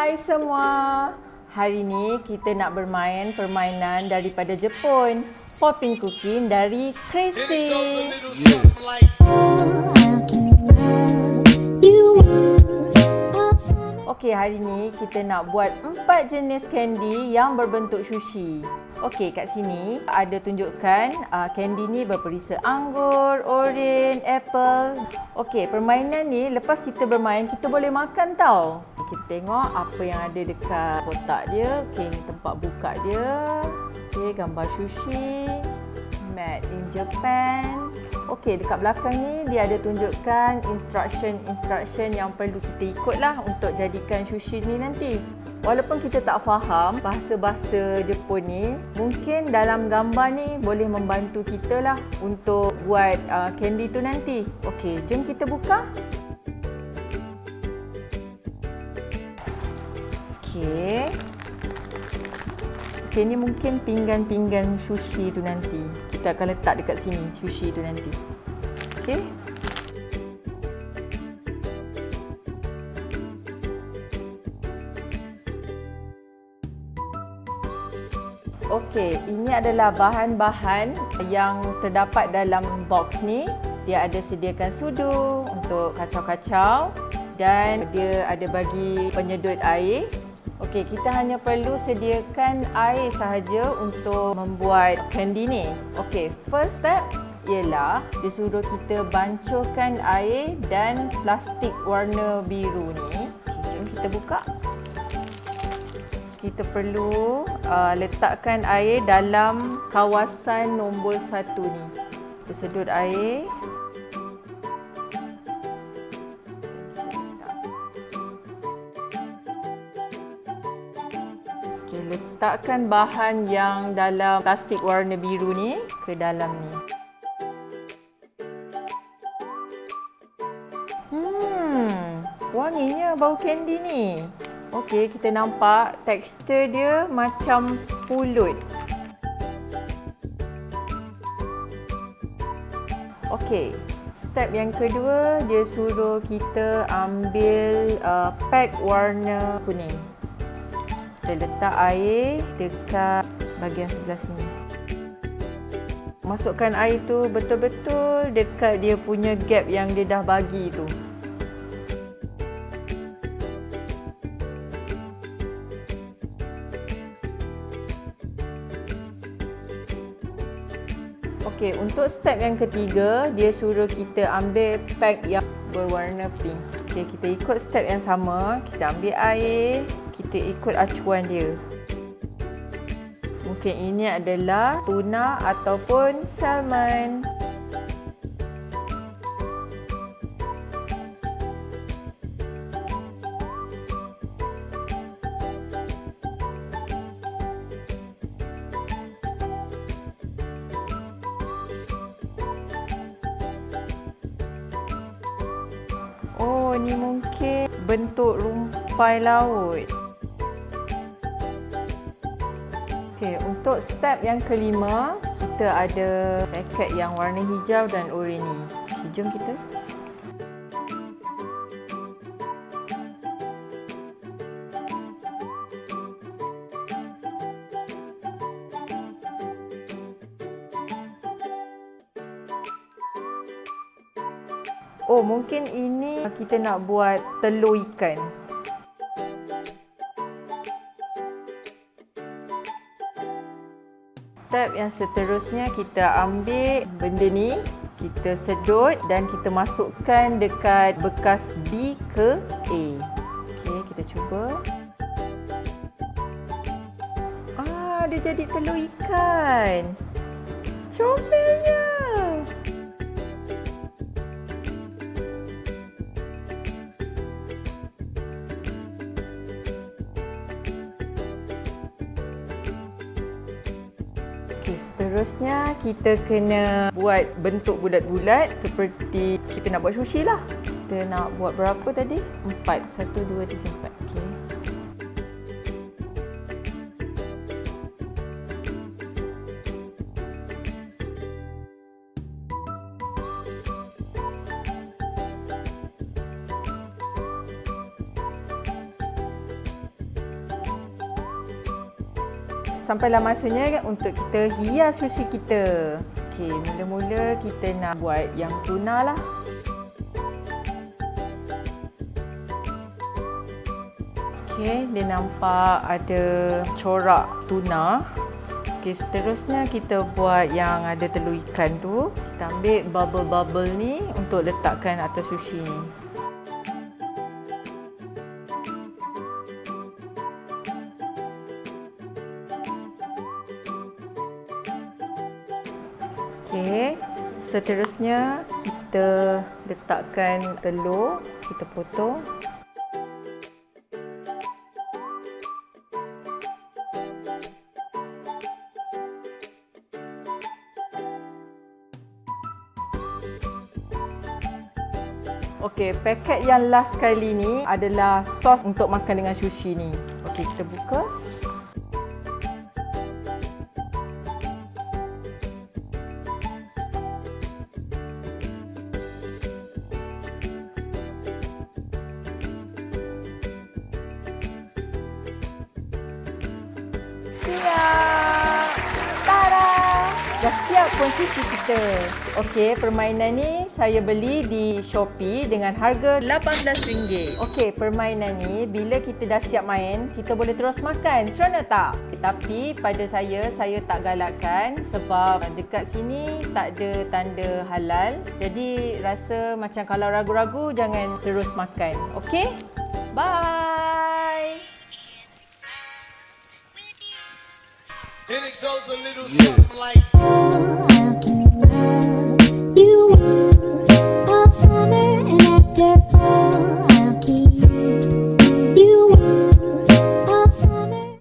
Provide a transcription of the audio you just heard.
Hai semua. Hari ni kita nak bermain permainan daripada Jepun. Popping cooking dari Crazy. Okey, hari ni kita nak buat 4 jenis candy yang berbentuk sushi. Okey, kat sini ada tunjukkan candy ni berperisa anggur, oren, apple. Okey, permainan ni lepas kita bermain, kita boleh makan tau. Kita tengok apa yang ada dekat kotak dia. Okey, ni tempat buka dia. Okey, gambar sushi. Made in Japan. Okey, dekat belakang ni dia ada tunjukkan instruction yang perlu kita ikutlah untuk jadikan sushi ni nanti. Walaupun kita tak faham bahasa-bahasa Jepun ni, mungkin dalam gambar ni boleh membantu kita lah untuk buat candy tu nanti. Okey, jom kita buka. Okey. Okey, ni mungkin pinggan-pinggan sushi tu nanti. Kita akan letak dekat sini sushi tu nanti. Okey. Okey, ini adalah bahan-bahan yang terdapat dalam box ni. Dia ada sediakan sudu untuk kacau-kacau dan dia ada bagi penyedut air. Okey, kita hanya perlu sediakan air sahaja untuk membuat candy ni. Okey, first step ialah dia suruh kita bancuhkan air dan plastik warna biru ni. Okay, jom kita buka. Kita perlu letakkan air dalam kawasan nombor 1 ni. Kita sedut air. Okay, letakkan bahan yang dalam plastik warna biru ni ke dalam ni. Wanginya bau candy ni. Okey, kita nampak tekstur dia macam pulut. Okey, step yang kedua dia suruh kita ambil pack warna kuning. Kita letak air dekat bahagian sebelah sini. Masukkan air tu betul-betul dekat dia punya gap yang dia dah bagi tu. Okey, untuk step yang ketiga, dia suruh kita ambil pack yang berwarna pink. Okey, kita ikut step yang sama. Kita ambil air, kita ikut acuan dia. Mungkin ini adalah tuna ataupun salmon. Oh, ni mungkin bentuk rumpai laut. Okey, untuk step yang kelima, kita ada paket yang warna hijau dan oranye. Okay, jom kita. Oh, mungkin ini kita nak buat telur ikan. Step yang seterusnya, kita ambil benda ni, kita sedut dan kita masukkan dekat bekas B ke A. Okey, kita cuba. Dia jadi telur ikan. Comelnya. Seterusnya kita kena buat bentuk bulat-bulat seperti kita nak buat sushi lah. Kita nak buat berapa tadi? 4. 1, 2, 3, 4. Okay. sampailah masanya untuk kita hias sushi kita. Okey, mula-mula kita nak buat yang tuna lah. Okey, dia nampak ada corak tuna. Okey, seterusnya kita buat yang ada telur ikan tu. Kita ambil bubble-bubble ni untuk letakkan atas sushi ni. Okey, seterusnya kita letakkan telur, kita potong. Okey, paket yang last kali ni adalah sos untuk makan dengan sushi ni. Okey, kita buka. Siap! Tada! Dah siap pun sushi kita. Okey, permainan ni saya beli di Shopee dengan harga RM18. Okey, permainan ni bila kita dah siap main, kita boleh terus makan. Seronok tak? Tapi pada saya tak galakkan sebab dekat sini tak ada tanda halal. Jadi rasa macam kalau ragu-ragu jangan terus makan. Okey? Bye! And it goes a little something like